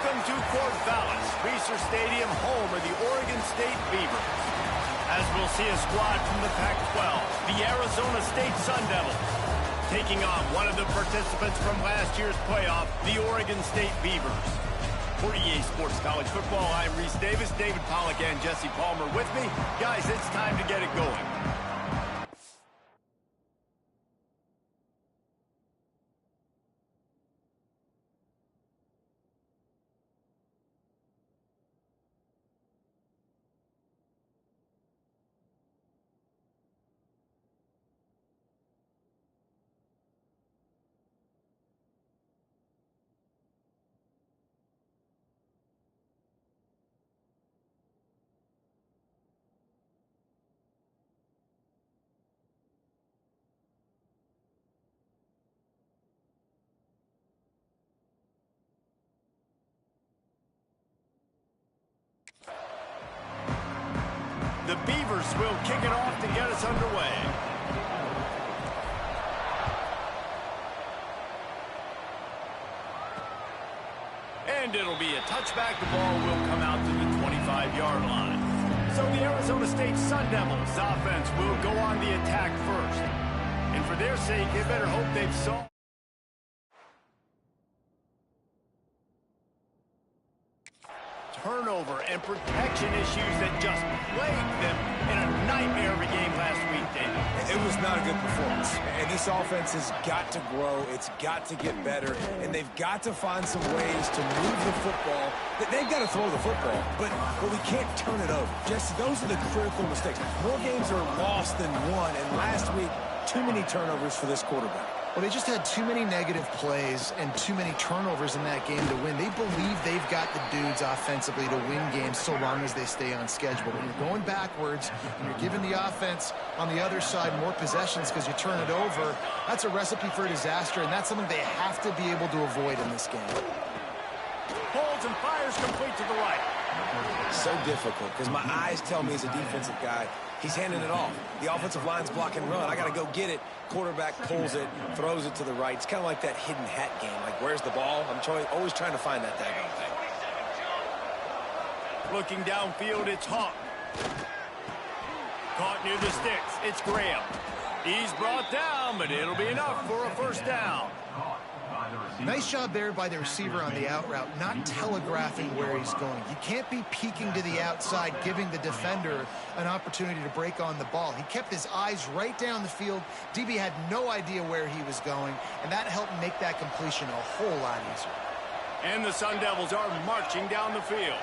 Welcome to Corvallis, Reser Stadium, home of the Oregon State Beavers. As we'll see a squad from the Pac-12, the Arizona State Sun Devils, taking on one of the participants from last year's playoff, the Oregon State Beavers. For EA Sports College Football, I'm Reese Davis, David Pollack, and Jesse Palmer with me. Guys, it's time to get it going. The Beavers will kick it off to get us underway. And it'll be a touchback. The ball will come out to the 25-yard line. So the Arizona State Sun Devils offense will go on the attack first. And for their sake, they better hope they've solved. Turnover and protection issues that just plagued them in a nightmare of a game last week, David. It was not a good performance. And this offense has got to grow. It's got to get better. And they've got to find some ways to move the football. They've got to throw the football, but we can't turn it over. Jesse, those are the critical mistakes. More games are lost than won. And last week, too many turnovers for this quarterback. Well, they just had too many negative plays and too many turnovers in that game to win. They believe they've got the dudes offensively to win games so long as they stay on schedule. When you're going backwards and you're giving the offense on the other side more possessions because you turn it over, that's a recipe for disaster, and that's something they have to be able to avoid in this game. Holds and fires complete to the right. So difficult because my eyes tell me as a defensive guy, he's handing it off. The offensive line's block and run. I got to go get it. Quarterback pulls it, throws it to the right. It's kind of like that hidden hat game. Like, where's the ball? I'm always trying to find that daggone thing. Looking downfield, it's Hawk. Caught near the sticks. It's Graham. He's brought down, but it'll be enough for a first down. Nice job there by the receiver on the out route, not telegraphing where he's going. You can't be peeking to the outside, giving the defender an opportunity to break on the ball. He kept his eyes right down the field. DB had no idea where he was going, and that helped make that completion a whole lot easier. And the Sun Devils are marching down the field.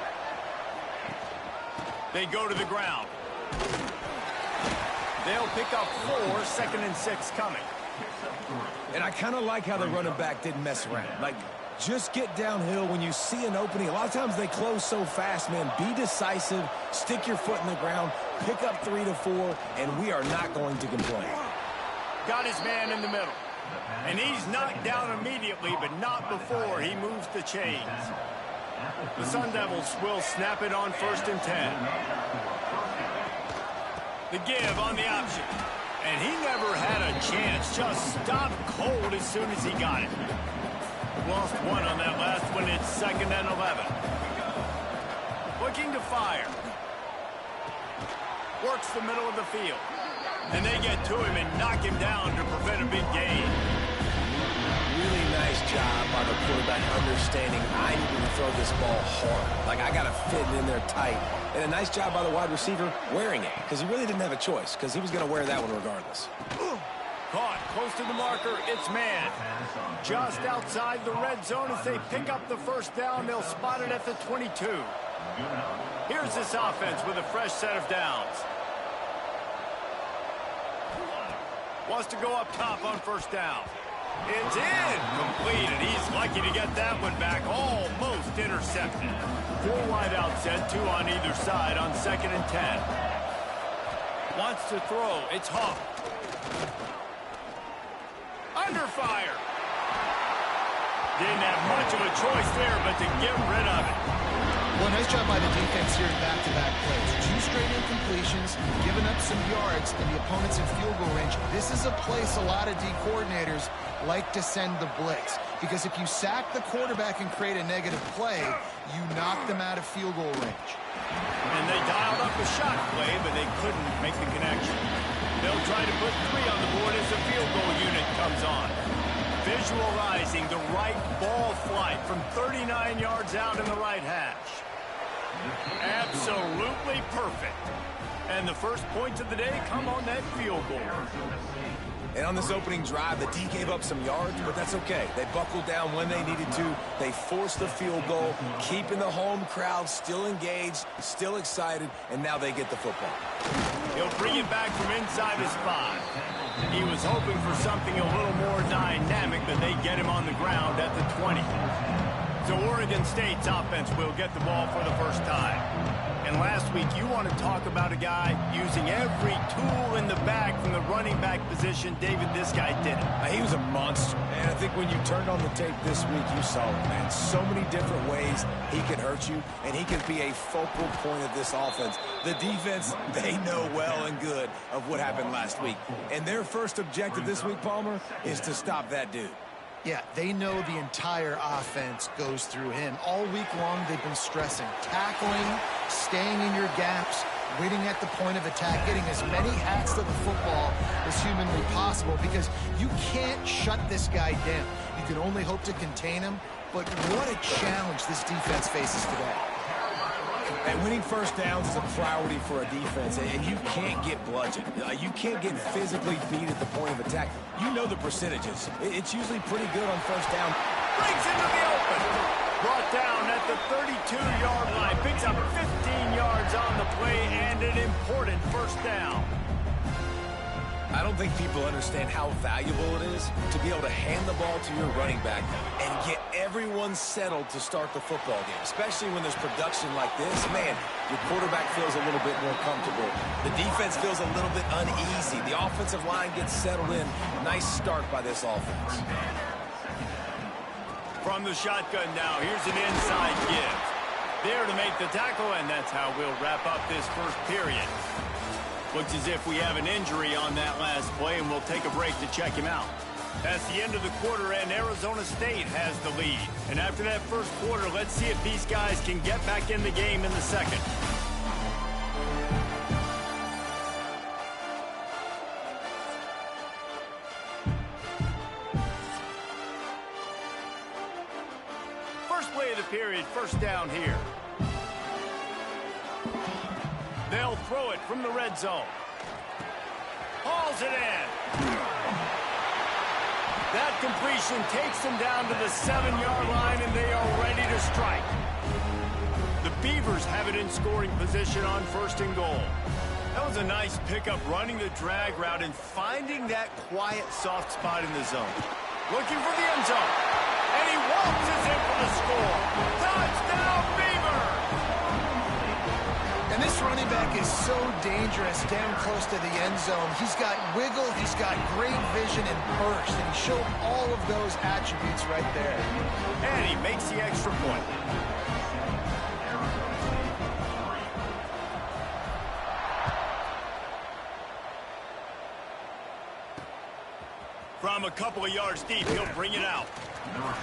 They go to the ground. They'll pick up 4, 2nd and 6 coming. And I kind of like how the running back didn't mess around. Like, just get downhill when you see an opening. A lot of times they close so fast, man. Be decisive, stick your foot in the ground, pick up 3 to 4, and we are not going to complain. Got his man in the middle. And he's knocked down immediately, but not before he moves the chains. The Sun Devils will snap it on 1st and 10. The give on the option. And he never had a chance. Just stopped cold as soon as he got it. Lost 1 on that last one. It's 2nd and 11. Looking to fire. Works the middle of the field. And they get to him and knock him down to prevent a big gain. Really nice job by the quarterback understanding I need to throw this ball hard. Like, I got to fit it in there tight. And a nice job by the wide receiver wearing it, because he really didn't have a choice, because he was going to wear that one regardless. Caught close to the marker. It's man. Just outside the red zone as they pick up the first down. They'll spot it at the 22. Here's this offense with a fresh set of downs. Wants to go up top on first down. It's in. Completed. He's lucky to get that one back. Almost intercepted. 4 wide out set, 2 on either side on 2nd and 10. Wants to throw. It's Hawk. Under fire. Didn't have much of a choice there, but to get rid of it. Well, nice job by the defense here in back-to-back plays. 2 straight incompletions, giving up some yards, and the opponent's in field goal range. This is a place a lot of D coordinators like to send the blitz, because if you sack the quarterback and create a negative play, you knock them out of field goal range. And they dialed up a shot play, but they couldn't make the connection. They'll try to put 3 on the board as the field goal unit comes on. Visualizing the right ball flight from 39 yards out in the right hash. Absolutely perfect. And the first points of the day come on that field goal. And on this opening drive, the D gave up some yards, but that's okay. They buckled down when they needed to. They forced the field goal, keeping the home crowd still engaged, still excited, and now they get the football. He'll bring it back from inside his 5. He was hoping for something a little more dynamic, but they get him on the ground at the 20. So Oregon State's offense will get the ball for the first time. And last week, you want to talk about a guy using every tool in the bag from the running back position. David, this guy did it. He was a monster. And I think when you turned on the tape this week, you saw it, man. So many different ways he can hurt you, and he can be a focal point of this offense. The defense, they know well and good of what happened last week. And their first objective this week, Palmer, is to stop that dude. Yeah, they know the entire offense goes through him. All week long, they've been stressing tackling, staying in your gaps, waiting at the point of attack, getting as many hats to the football as humanly possible, because you can't shut this guy down. You can only hope to contain him, but what a challenge this defense faces today. And winning first downs is a priority for a defense, and you can't get bludgeoned. You can't get physically beat at the point of attack. You know the percentages. It's usually pretty good on first down. Breaks into the open. Brought down at the 32-yard line. Picks up 15 yards on the play and an important first down. I don't think people understand how valuable it is to be able to hand the ball to your running back and get everyone settled to start the football game, especially when there's production like this. Man, your quarterback feels a little bit more comfortable. The defense feels a little bit uneasy. The offensive line gets settled in. Nice start by this offense. From the shotgun now, here's an inside give. There to make the tackle, and that's how we'll wrap up this first period. Looks as if we have an injury on that last play, and we'll take a break to check him out. That's the end of the quarter, and Arizona State has the lead. And after that first quarter, let's see if these guys can get back in the game in the second. First play of the period, first down here. They'll throw it from the red zone. Hauls it in. That completion takes them down to the 7-yard line, and they are ready to strike. The Beavers have it in scoring position on first and goal. That was a nice pickup, running the drag route and finding that quiet, soft spot in the zone. Looking for the end zone. And he waltzes in for the score. Touchdown, Beavers! And this running back is so dangerous down close to the end zone. He's got wiggle, he's got great vision and burst, and he showed all of those attributes right there. And he makes the extra point. From a couple of yards deep, he'll bring it out.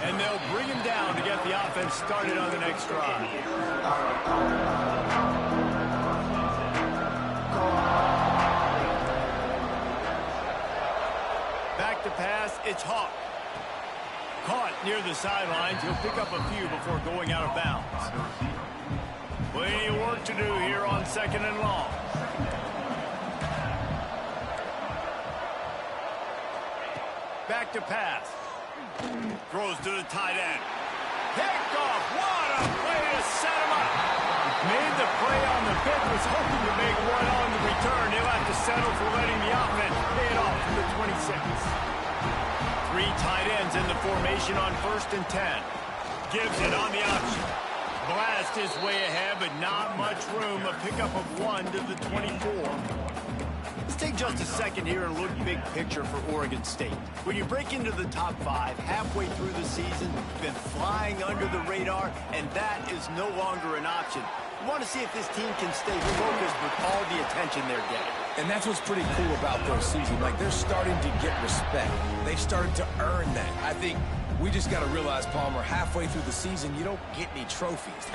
And they'll bring him down to get the offense started on the next drive. Back to pass, it's Hawk. Caught near the sidelines. He'll pick up a few before going out of bounds. Plenty of work to do here on second and long. Back to pass. Throws to the tight end. Picked off. What a play to set him up. Made the play on the pick. Was hoping to make one on the return. He'll have to settle for letting the offense pay it off from the 26. 3 tight ends in the formation on first and 10. Gives it on the option. Blast his way ahead, but not much much room, a pickup of 1 to the 24. Let's take just a second here and look big picture for Oregon State. When you break into the top 5 halfway through the season, you've been flying under the radar, and that is no longer an option. You want to see if this team can stay focused with all the attention they're getting. And that's what's pretty cool about their season. Like, they're starting to get respect. They've started to earn that. I think we just got to realize, Palmer, halfway through the season, you don't get any trophies.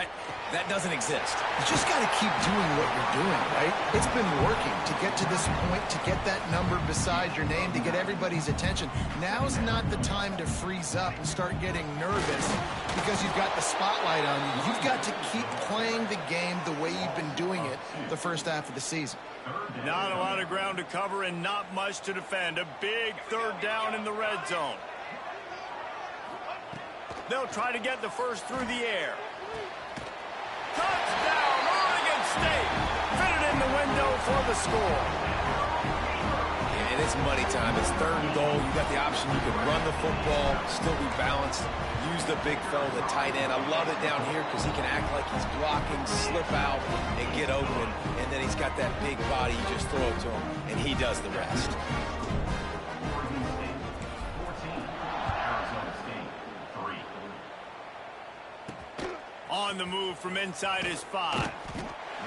That doesn't exist. You just got to keep doing what you're doing, right? It's been working to get to this point, to get that number beside your name, to get everybody's attention. Now's not the time to freeze up and start getting nervous because you've got the spotlight on you. You've got to keep playing the game the way you've been doing it the first half of the season. Not a lot of ground to cover and not much to defend. A big third down in the red zone. They'll try to get the first through the air. Touchdown, Oregon State! Fitted in the window for the score. And it's money time. It's 3rd and goal. You got the option. You can run the football, still be balanced, use the big fella, the tight end. I love it down here because he can act like he's blocking, slip out, and get open. And then he's got that big body. You just throw it to him, and he does the rest. On the move from inside his 5.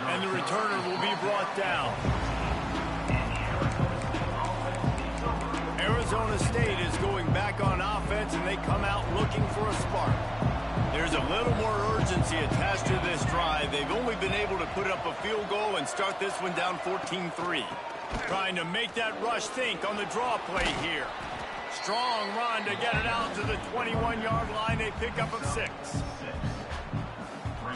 And the returner will be brought down. Arizona State is going back on offense, and they come out looking for a spark. There's a little more urgency attached to this drive. They've only been able to put up a field goal and start this one down 14-3. Trying to make that rush think on the draw play here. Strong run to get it out to the 21-yard line. A pickup of 6.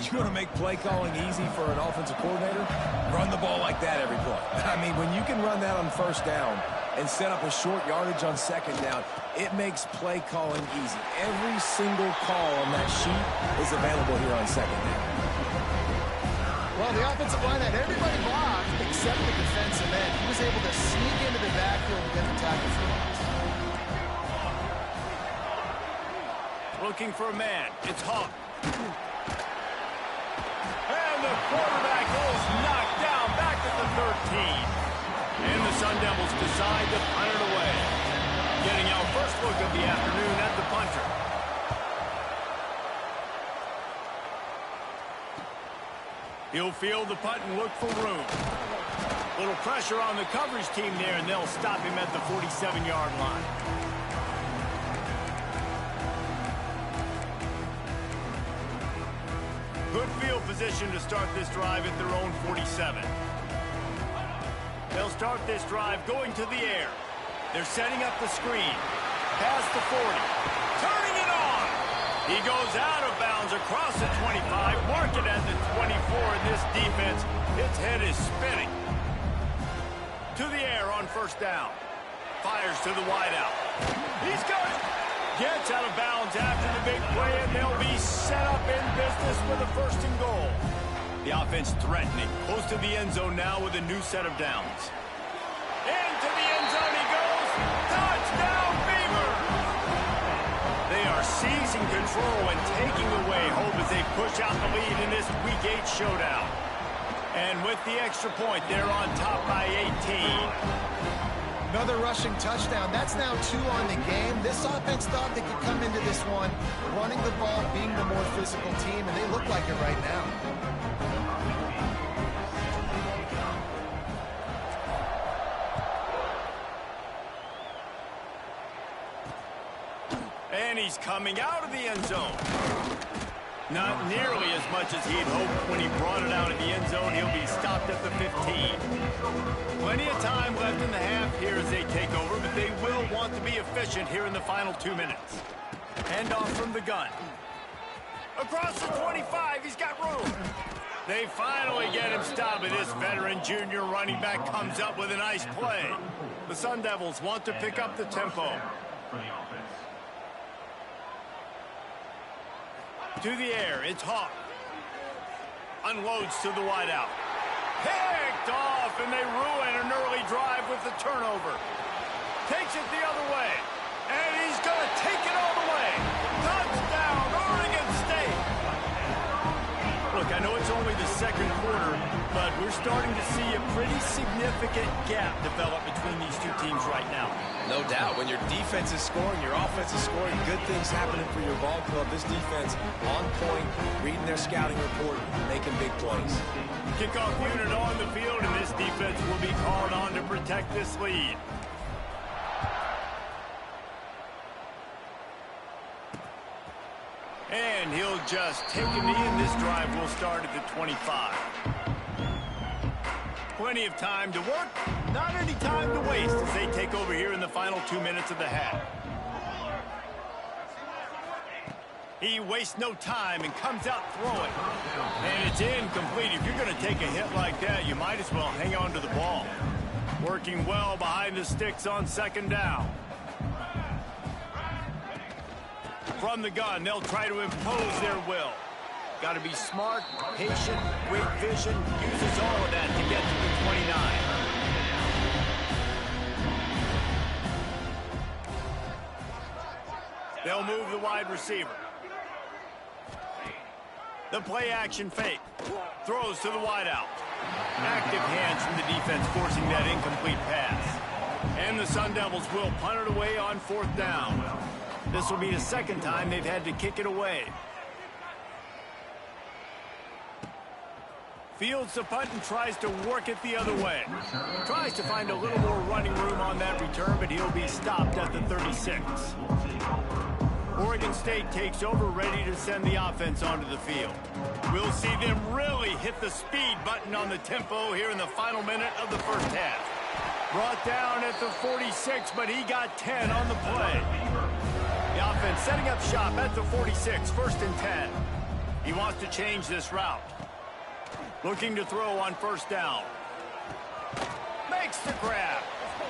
You want to make play calling easy for an offensive coordinator? Run the ball like that every play. I mean, when you can run that on 1st down and set up a short yardage on 2nd down, it makes play calling easy. Every single call on that sheet is available here on 2nd down. Well, the offensive line had everybody blocked except the defensive end. He was able to sneak into the backfield and get the tackle for loss. Looking for a man. It's Hawk. And the quarterback is knocked down back at the 13. And the Sun Devils decide to punt it away. Getting our first look of the afternoon at the punter. He'll field the punt and look for room. Little pressure on the coverage team there, and they'll stop him at the 47-yard line. Good field position to start this drive at their own 47. They'll start this drive going to the air. They're setting up the screen. Past the 40. Turning it on. He goes out of bounds across the 25. Mark it at the 24 in this defense. Its head is spinning. To the air on 1st down. Fires to the wideout. He's got it. Gets out of bounds after the big play, and they'll be set up in business with a 1st and goal. The offense threatening. Close to the end zone now with a new set of downs. Into the end zone he goes. Touchdown, Beavers! They are seizing control and taking away hope as they push out the lead in this Week 8 showdown. And with the extra point, they're on top by 18. Another rushing touchdown. That's now 2 on the game. This offense thought they could come into this one running the ball, being the more physical team, and they look like it right now. And he's coming out of the end zone. Not nearly as much as he'd hoped when he brought it out of the end zone. He'll be stopped at the 15. Plenty of time left in the half here as they take over, but they will want to be efficient here in the final 2 minutes. Handoff from the gun. Across the 25, he's got room. They finally get him stopped, but this veteran junior running back comes up with a nice play. The Sun Devils want to pick up the tempo. To the air, it's Hawk. Unloads to the wideout. Picked off, and they ruin an early drive with the turnover. Takes it the other way, and he's going to take it all the way. Touchdown, Oregon State. look, I know it's only the second quarter, but we're starting to see a pretty significant gap develop between these two teams right now. No doubt. When your defense is scoring, your offense is scoring, good things happening for your ball club. This defense on point, reading their scouting report, making big plays. Kickoff unit on the field, and this defense will be called on to protect this lead. And he'll just take a knee, and this drive will start at the 25. Plenty of time to work, not any time to waste as they take over here in the final 2 minutes of the half. He wastes no time and comes out throwing. And it's incomplete. If you're going to take a hit like that, you might as well hang on to the ball. Working well behind the sticks on second down. From the gun, they'll try to impose their will. Got to be smart, patient, great vision, uses all of that to get to the 29. They'll move the wide receiver. The play action fake. Throws to the wideout. Active hands from the defense forcing that incomplete pass. And the Sun Devils will punt it away on fourth down. This will be the second time they've had to kick it away. Fields the punt and tries to work it the other way. Tries to find a little more running room on that return, but he'll be stopped at the 36. Oregon State takes over, ready to send the offense onto the field. We'll see them really hit the speed button on the tempo here in the final minute of the first half. Brought down at the 46, but he got 10 on the play. The offense setting up shop at the 46, 1st and 10. He wants to change this route. Looking to throw on first down. Makes the grab.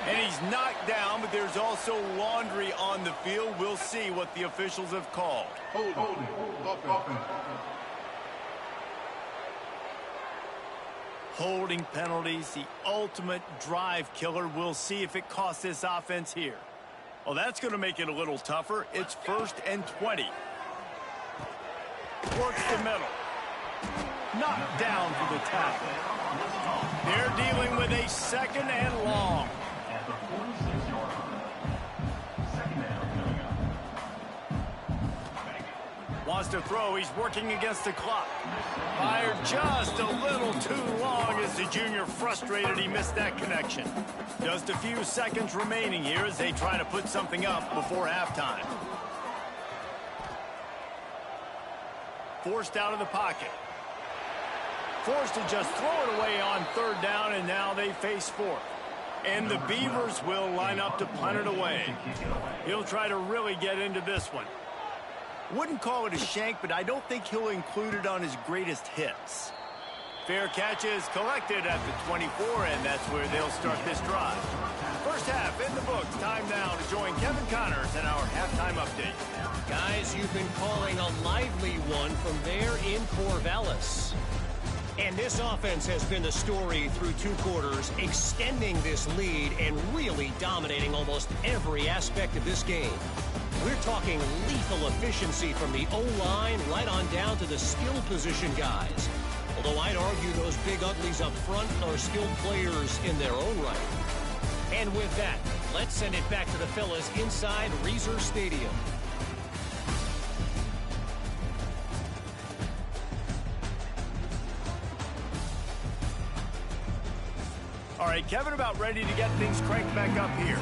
And he's knocked down, but there's also laundry on the field. We'll see what the officials have called. Holding penalties, the ultimate drive killer. We'll see if it costs this offense here. Well, that's going to make it a little tougher. It's 1st and 20. Works the middle. Knocked down for the tackle. They're dealing with a 2nd and long. Wants to throw. He's working against the clock. Fired just a little too long as the junior frustrated he missed that connection. Just a few seconds remaining here as they try to put something up before halftime. Forced out of the pocket. Forced to just throw it away on 3rd down, and now they face 4th. And the Beavers will line up to punt it away. He'll try to really get into this one. Wouldn't call it a shank, but I don't think he'll include it on his greatest hits. Fair catch is collected at the 24, and that's where they'll start this drive. First half in the books. Time now to join Kevin Connors in our halftime update. Guys, you've been calling a lively one from there in Corvallis. And this offense has been the story through 2 quarters, extending this lead and really dominating almost every aspect of this game. We're talking lethal efficiency from the O-line right on down to the skill position guys. Although I'd argue those big uglies up front are skilled players in their own right. And with that, let's send it back to the fellas inside Reser Stadium. All right, Kevin, about ready to get things cranked back up here.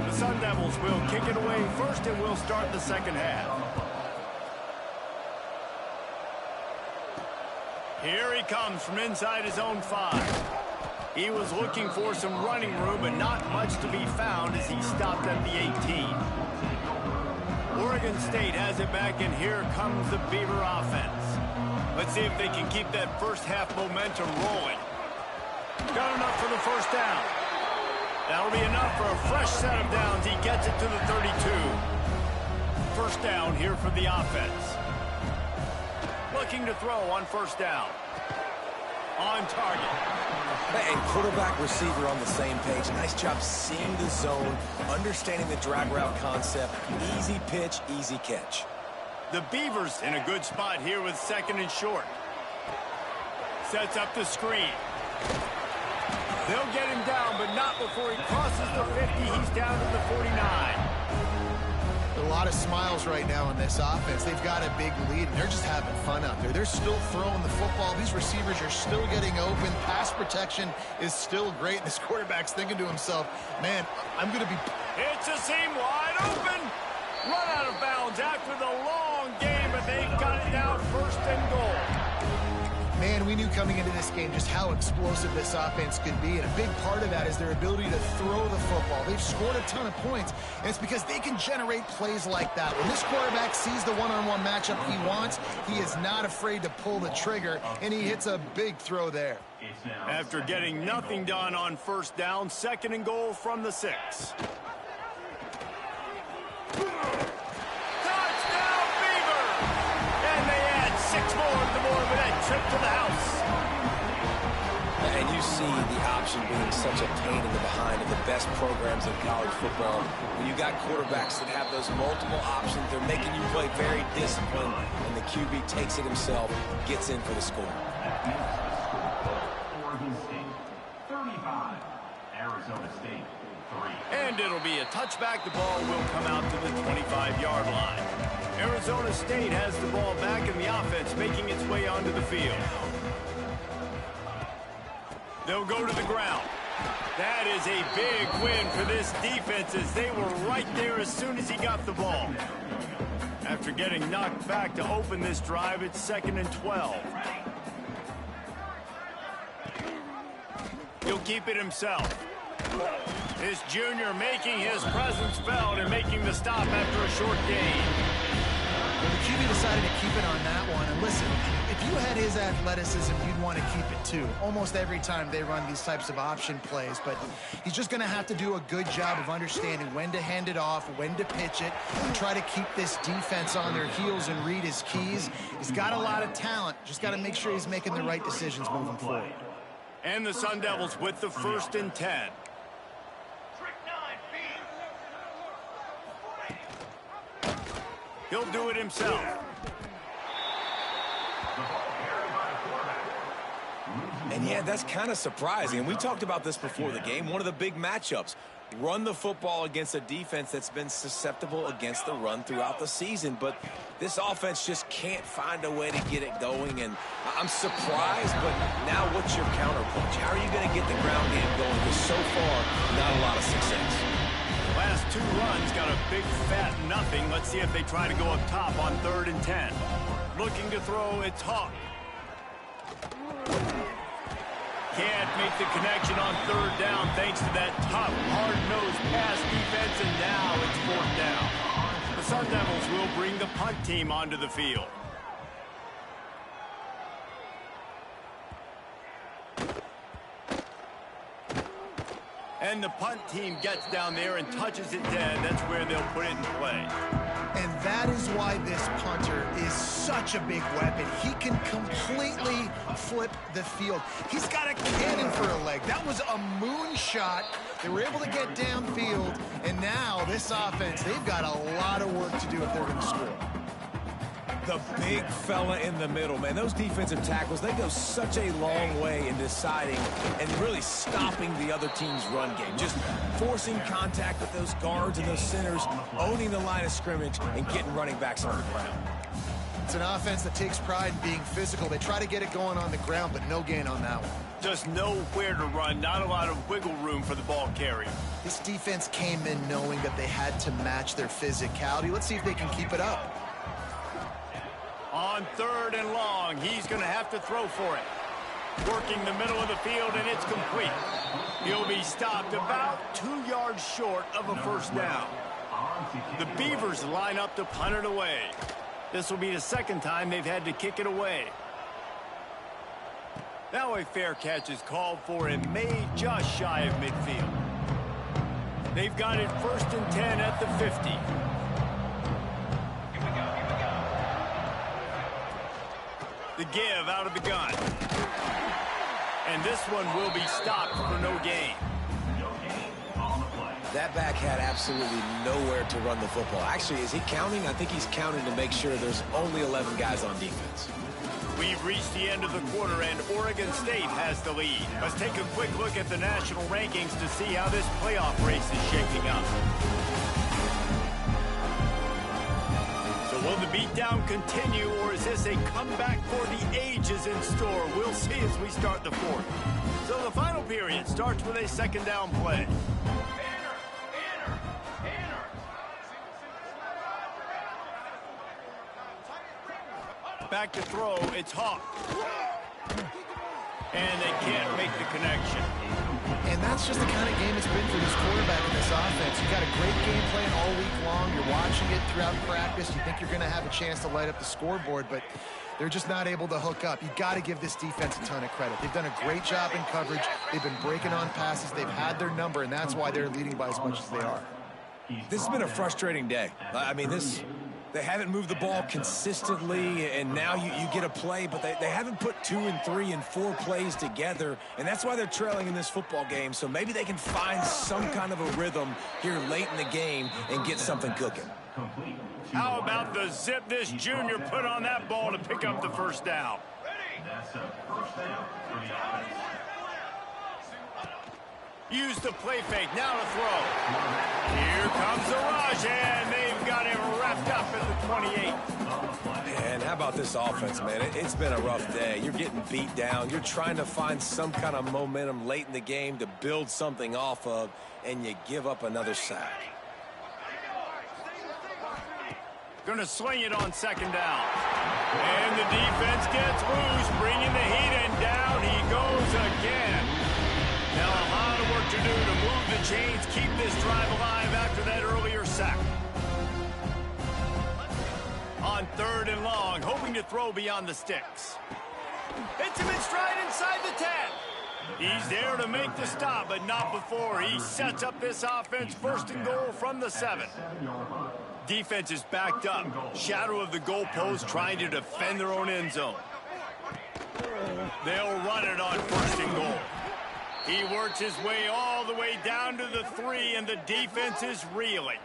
The Sun Devils will kick it away first, and we'll start the second half. Here he comes from inside his own 5. He was looking for some running room, but not much to be found as he stopped at the 18. Oregon State has it back, and here comes the Beaver offense. Let's see if they can keep that first half momentum rolling. Got enough for the first down. That'll be enough for a fresh set of downs. He gets it to the 32. First down here for the offense. Looking to throw on first down. on target. And quarterback, receiver on the same page. Nice job seeing the zone, understanding the drag route concept. Easy pitch, easy catch. The Beavers in a good spot here with 2nd and short. Sets up the screen. They'll get him down, but not before he crosses the 50. He's down to the 49. A lot of smiles right now in this offense. They've got a big lead, and they're just having fun out there. They're still throwing the football. These receivers are still getting open. Pass protection is still great. This quarterback's thinking to himself, man, I'm going to be... It's a seam wide open. Run out of bounds after the long game, but they've got it down 1st and goal. Man, we knew coming into this game just how explosive this offense could be, and a big part of that is their ability to throw the football. They've scored a ton of points, and it's because they can generate plays like that. When this quarterback sees the one-on-one matchup he wants, he is not afraid to pull the trigger, and he hits a big throw there. After getting nothing done on 1st down, 2nd and goal from the 6. Trip to the house. And you see the option being such a pain in the behind of the best programs in college football. When you got quarterbacks that have those multiple options, they're making you play very disciplined, and the QB takes it himself, gets in for the score. Oregon State 35, Arizona State 3. And it'll be a touchback. The ball will come out to the 25-yard line. Arizona State has the ball back in the offense, making its way onto the field. They'll go to the ground. That is a big win for this defense, as they were right there as soon as he got the ball. After getting knocked back to open this drive, it's 2nd and 12. He'll keep it himself. This junior making his presence felt and making the stop after a short gain. Well, the QB decided to keep it on that one. And listen, if you had his athleticism, you'd want to keep it too. Almost every time they run these types of option plays. But he's just going to have to do a good job of understanding when to hand it off, when to pitch it, and try to keep this defense on their heels and read his keys. He's got a lot of talent. Just got to make sure he's making the right decisions moving forward. And the Sun Devils with the 1st and 10. He'll do it himself. And yeah, that's kind of surprising. And we talked about this before the game. One of the big matchups. Run the football against a defense that's been susceptible against the run throughout the season. But this offense just can't find a way to get it going. And I'm surprised, but now what's your counterpunch? How are you going to get the ground game going? Because so far, not a lot of success. Last 2 runs got a big fat nothing. Let's see if they try to go up top on 3rd and 10. Looking to throw, it's Hawk. Can't make the connection on 3rd down thanks to that tough, hard-nosed pass defense, and now it's 4th down. The Sun Devils will bring the punt team onto the field. And the punt team gets down there and touches it dead. That's where they'll put it in play. And that is why this punter is such a big weapon. He can completely flip the field. He's got a cannon for a leg. That was a moonshot. They were able to get downfield, and now this offense, they've got a lot of work to do if they're going to score. The big fella in the middle, man. Those defensive tackles, they go such a long way in deciding and really stopping the other team's run game. Just forcing contact with those guards and those centers, owning the line of scrimmage, and getting running backs on the ground. It's an offense that takes pride in being physical. They try to get it going on the ground, but no gain on that one. Just nowhere to run, not a lot of wiggle room for the ball carrier. This defense came in knowing that they had to match their physicality. Let's see if they can keep it up. On 3rd and long, he's going to have to throw for it. Working the middle of the field, and it's complete. He'll be stopped about 2 yards short of a 1st down. The Beavers line up to punt it away. This will be the 2nd time they've had to kick it away. Now a fair catch is called for and made just shy of midfield. They've got it 1st and 10 at the 50. The give out of the gun. And this one will be stopped for no gain. That back had absolutely nowhere to run the football. Actually, is he counting? I think he's counting to make sure there's only 11 guys on defense. We've reached the end of the quarter, and Oregon State has the lead. Let's take a quick look at the national rankings to see how this playoff race is shaping up. So will the beatdown continue, or is this a comeback for the ages in store? We'll see as we start the fourth. So the final period starts with a second down play. Back to throw, it's Hawk. And they can't make the connection. And that's just the kind of game it's been for this quarterback in this offense. You've got a great game plan all week long. You're watching it throughout practice. You think you're going to have a chance to light up the scoreboard, but they're just not able to hook up. You've got to give this defense a ton of credit. They've done a great job in coverage. They've been breaking on passes. They've had their number, and that's why they're leading by as much as they are. This has been a frustrating day. I mean, they haven't moved the ball consistently, and now you get a play, but they haven't put 2 and 3 and 4 plays together, and that's why they're trailing in this football game. So maybe they can find some kind of a rhythm here late in the game and get something cooking. How about the zip this junior put on that ball to pick up the first down? That's a first down for the offense. Use the play fake, now to throw. Here comes the rush, and they've got him wrapped up at the 28. And how about this offense, man? It's been a rough day. You're getting beat down. You're trying to find some kind of momentum late in the game to build something off of, and you give up another sack. Going to swing it on second down. And the defense gets loose, bringing the heat, and down he goes again. Now a lot of work to do to move the chains, keep this drive alive after that earlier sack. On third and long, hoping to throw beyond the sticks. Hits him in stride inside the 10. He's there to make the stop, but not before. He sets up this offense first and goal from the 7. Defense is backed up. Shadow of the goalpost trying to defend their own end zone. They'll run it on first and goal. He works his way all the way down to the 3, and the defense is reeling.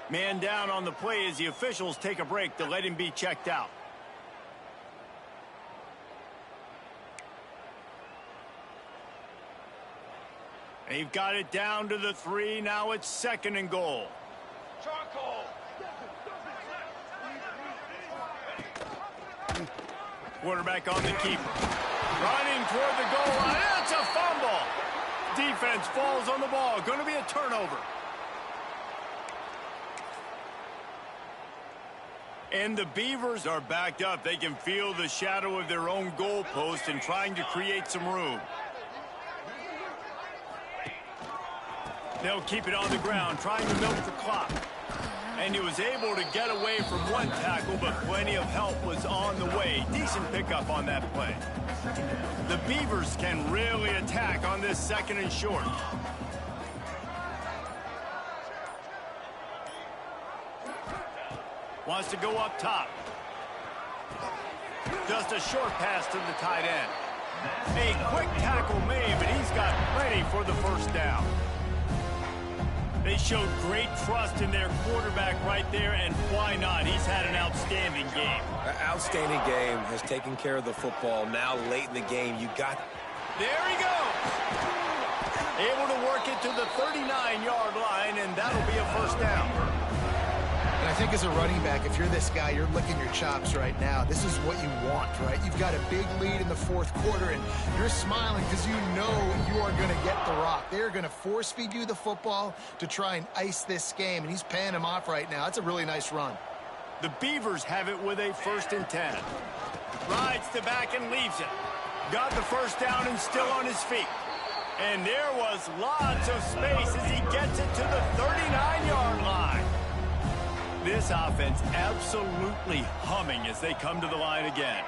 Man down on the play as the officials take a break to let him be checked out. They've got it down to the 3. Now it's second and goal. Quarterback on the keeper. Running toward the goal line. It's a fumble. Defense falls on the ball. Going to be a turnover. And the Beavers are backed up. They can feel the shadow of their own goalpost and trying to create some room. They'll keep it on the ground, trying to milk the clock. And he was able to get away from one tackle, but plenty of help was on the way. Decent pickup on that play. The Beavers can really attack on this second and short. Wants to go up top. Just a short pass to the tight end. A quick tackle made, but he's got plenty for the first down. They showed great trust in their quarterback right there, and why not? He's had an outstanding game. Outstanding game, has taken care of the football. Now late in the game, you got... There he goes. Able to work it to the 39-yard line, and that'll be a first down. And I think as a running back, if you're this guy, you're licking your chops right now. This is what you want, right? You've got a big lead in the fourth quarter, and you're smiling because you know you are going to get the rock. They're going to force-feed you the football to try and ice this game, and he's paying him off right now. That's a really nice run. The Beavers have it with a 1st and 10. Rides the back and leaves it. Got the first down and still on his feet. And there was lots of space as he gets it to the 39-yard line. This offense absolutely humming as they come to the line again.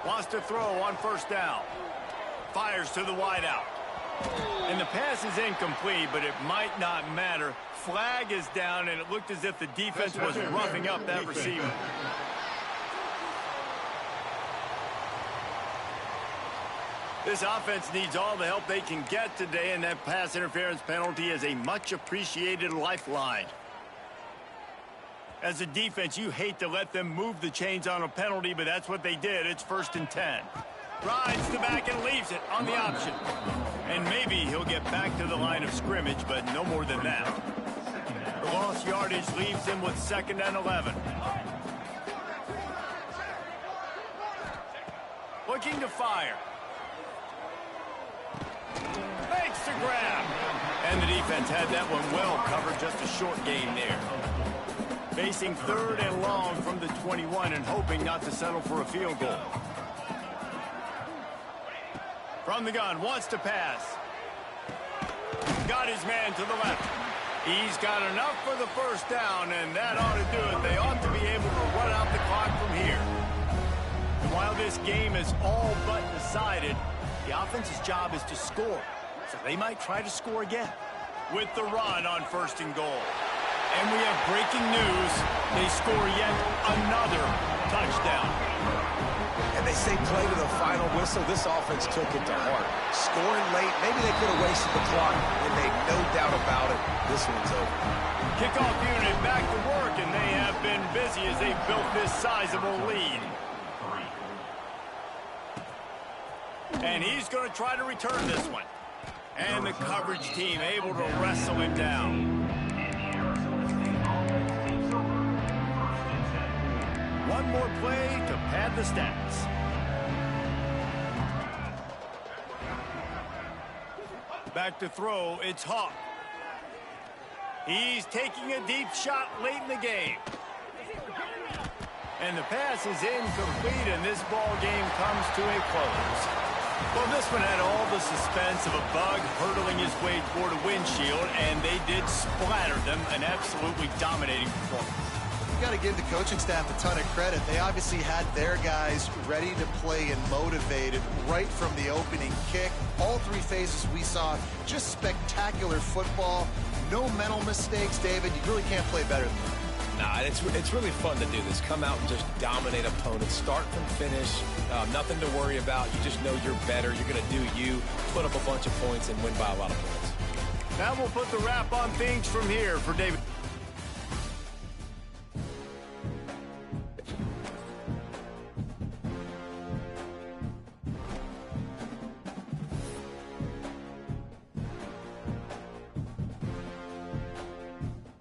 Wants to throw on first down. Fires to the wideout. And the pass is incomplete, but it might not matter. Flag is down, and it looked as if the defense was roughing up that receiver. This offense needs all the help they can get today, and that pass interference penalty is a much-appreciated lifeline. As a defense, you hate to let them move the chains on a penalty, but that's what they did. It's 1st and 10. Rides the back and leaves it on the option. And maybe he'll get back to the line of scrimmage, but no more than that. The lost yardage leaves him with 2nd and 11. Looking to fire. Makes the grab. And the defense had that one well covered, just a short gain there. Facing 3rd and long from the 21 and hoping not to settle for a field goal. From the gun, wants to pass. Got his man to the left. He's got enough for the 1st down, and that ought to do it. They ought to be able to run out the clock from here. And while this game is all but decided, the offense's job is to score. So they might try to score again. With the run on 1st and goal. And we have breaking news. They score yet another touchdown. And they say play to the final whistle. This offense took it to heart. Scoring late, maybe they could have wasted the clock and made no doubt about it. This one's over. Kickoff unit back to work, and they have been busy as they built this sizable lead. And he's going to try to return this one. And the coverage team able to wrestle him down. One more play to pad the stats. Back to throw, it's Hawk. He's taking a deep shot late in the game. And the pass is incomplete, and this ball game comes to a close. Well, this one had all the suspense of a bug hurtling his way toward a windshield, and they did splatter them, an absolutely dominating performance. Got to give the coaching staff a ton of credit. They obviously had their guys ready to play and motivated right from the opening kick. All 3 phases we saw, just spectacular football. No mental mistakes, David. You really can't play better than that. Nah, it's really fun to do this. Come out and just dominate opponents. Start from finish. Nothing to worry about. You just know you're better. You're going to do you, put up a bunch of points, and win by a lot of points. Now we'll put the wrap on things from here for David.